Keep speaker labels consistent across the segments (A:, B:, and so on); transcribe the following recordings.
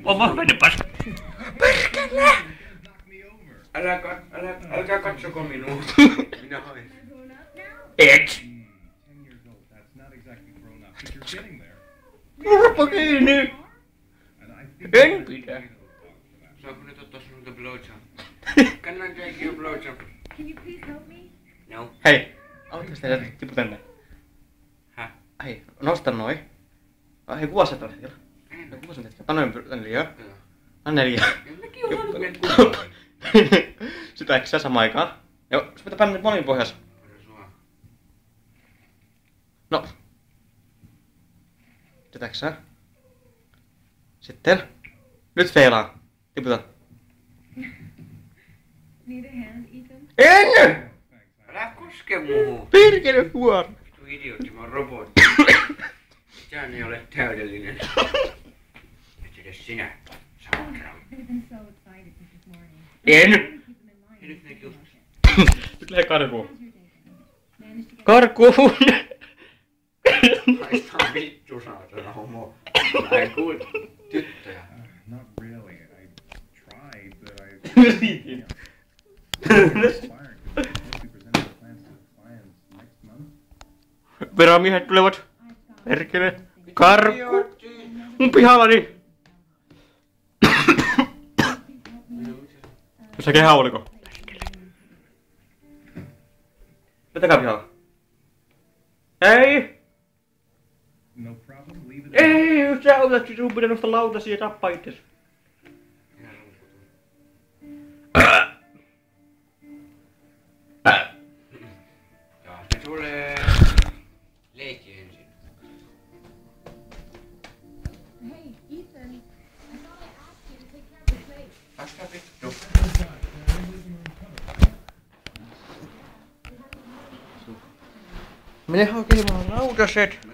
A: Oma menepäs.
B: Perkele! Älkää katsoko minua. Minä hain.
A: Et! Turpa kiinni! En pidä.
B: Saanko nyt ottaa sinulta blowjob? Can I take you blowjob?
C: Can you please help me?
B: No.
A: Hei! Auttaisi teille tipu tänne.
B: Häh?
A: Hei, nosta noi. Hei, kuvaa se tällä hetkellä. Kuvaa sen hetkellä. Anna tänne liian. Anna liian.
B: Mäkin on halunnut meidät kuvaa.
A: Sitä eksää samaan aikaan. Joo, se pitää panna nyt monin pohjassa. No. Sitä eksää. Sitten. Nyt feilaa. Tiputa.
C: Need a hand, Ethan?
A: En!
B: Älä koske muuhun.
A: Perkele huono.
B: Vittu idiootti, mä oon robotti. Mikään ei ole täydellinen. Et edes sinä, saatra.
C: They've been so excited since this morning.
A: En!
C: Keep them in line.
B: Nyt ne just.
A: Nyt lähde karkuun.
C: How's your day going? Managed to get
A: Karkuun!
B: Haistaa vittu, saatana homo. Mä en kuule tyttöjä.
D: Not really. I tried, but I
A: Yritin.
D: inspired. I'm supposed to be presenting the plans to the clients next month.
A: Veramiehet tulevat. Perkele. Karkku. Mun pihallani. Jos äkeen hauliko. Vetäkää pihalla. Ei!
D: No problem. Leave it.
A: Ei, jos sä otat sun pitää nostaa lautasia ja tappaa itses.
B: Ja se tulee leikki ensin.
C: Hey, Ethan. I thought I asked you to take care of the plate.
B: Haista vittu.
A: Mene hakemaan lautaset.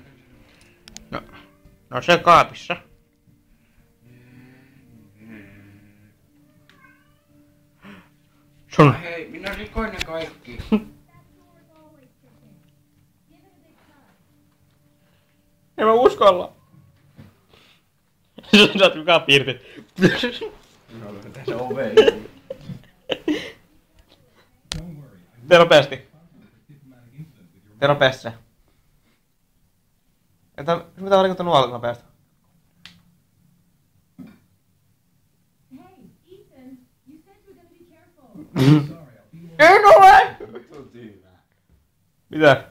A: No se kaapissa. Sun.
B: Hei, minä rikoin ne kaikki.
A: En mä uskalla. Sä oot kukaan piirteet.
B: No, tässä oveen.
D: Don't worry.
A: Tee nopeasti.
D: Diplomatic incident with your
A: Tee nopeasti se. Että sun pitää valikuttaa nuolet nopeasti.
C: Hey, Ethan. You said you were gonna be careful.
D: sorry. I'll be more.
A: En ole!
B: Vittu tyynää.
A: Mitä?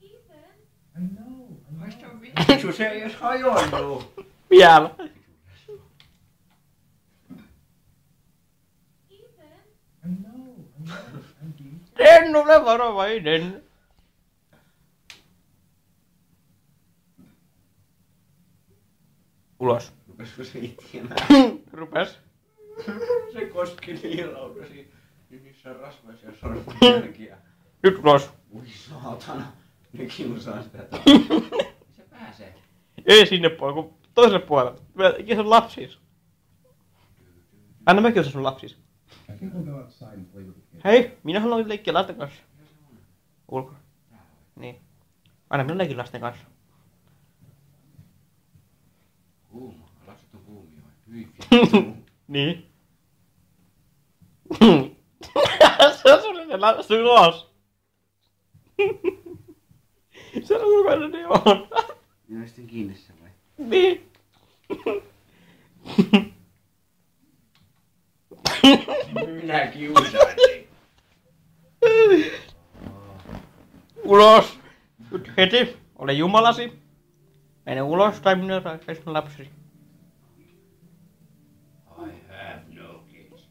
C: Ethan.
D: I know.
B: Haista vittu, se ei edes hajonnut.
A: Vielä.
C: Ethan.
D: I know. I'm being.
A: En ole varovainen. Ulos.
B: Rupesko se itkemään?
A: Rupes.
B: Se koski niin lautasi. Niin niissä on rasvaisia sormuja jälkiä.
A: Nyt ulos.
B: Ui saatana. Ne kiusaa sitä. Se pääsee.
A: Ei sinne puolelle, kun toiselle puolelle. Mikä se on lapsis? Anna mäkin osa sun lapsis.
D: I think we'll go outside and play with the kids.
A: Hei, minä haluan leikkiä lasten kanssa. Ulkona. Niin. Anna minä leikin lasten kanssa.
B: Kuuma. Lapset on kuumia. Hyi vittu.
A: Niin. Se on sulle se lapsi ulos. Se on ulkoinen niin on.
B: Minä sitten kiinni se vai?
A: Niin.
B: Minä kiusaisin.
A: Ulos. Nyt heti. Ole jumalasi. Mene ulos tai minä raakaisin sun lapsesi.
B: I have no kids.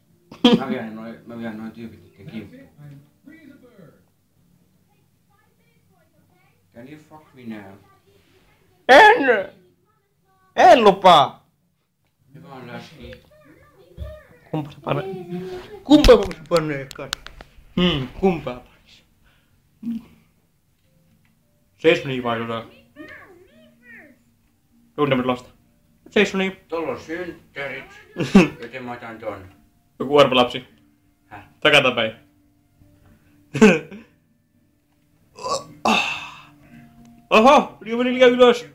B: Mä vien noin tyypit niitten kimppuun.
D: I'm free as a bird.
B: Can you fuck me now?
A: En lupaa.
B: Hyvä on läski.
A: Kumpa sä panee? Kumpaa sä paneekaan? Kumpaa panis? Seiso niin vai jotain? Tunnemme lasta. Seiso niin.
B: Tuolla on synttärit. Joten mä otan ton.
A: Joku arpalapsi.
B: Häh?
A: Takatapäin. Oho, liian meni liian ylös.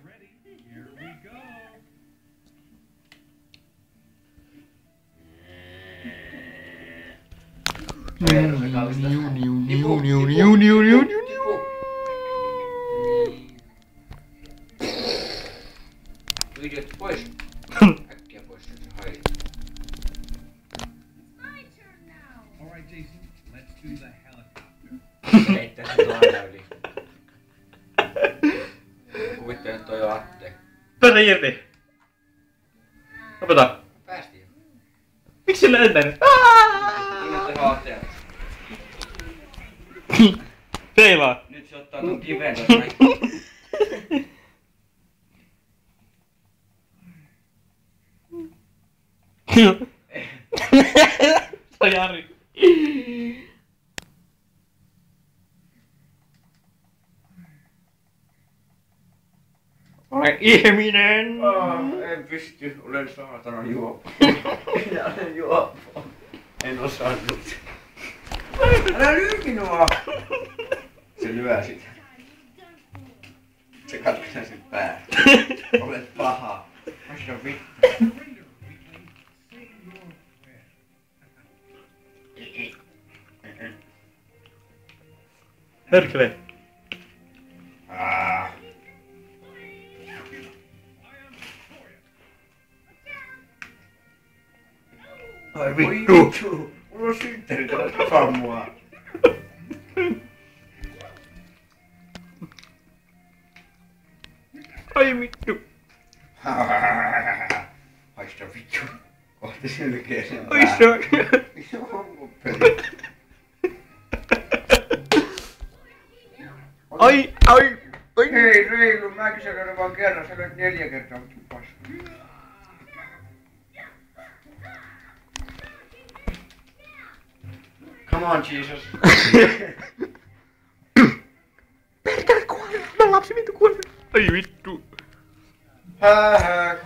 B: Videot pois. Äkkiä pois se haittaa.
C: My turn now.
D: All right, Jason, let's do the helicopter.
B: Heittää sen lailla yli. Kuvittelen, että toi on Atte.
A: Pääse irti. Lopeta.
B: Päästiin jo.
A: Miksi sillä lentää?
B: Kyllä se on Atte.
A: Feilaa.
B: Nyt se ottaa ton kiven tuossa näin.
A: Se on Jari. Olen ihminen.
B: En pysty, olen saatana juoppo. Minä olen juoppo. En osannut. Älä lyö minua! Se lyö sitä. Se katkaisee sen pää. Olet paha. Vasta vittu.
A: Herkele.
B: Ai vittu! Mulla on synttäri, täällä tapa mua.
A: Ai vittu.
B: Haista vittu. Kohta selkeä sen
A: Ai se on.
B: Joo, peli.
A: Ai, ai, ai.
B: Hei reilu, mäkin sä löydän vaan kerran, sä löydät 4 kertaa, mutta paska. Come on, Jesus.
A: Perkele kuoli. Mä lapsi vittu kuoli. Ai vittu.
B: Hää,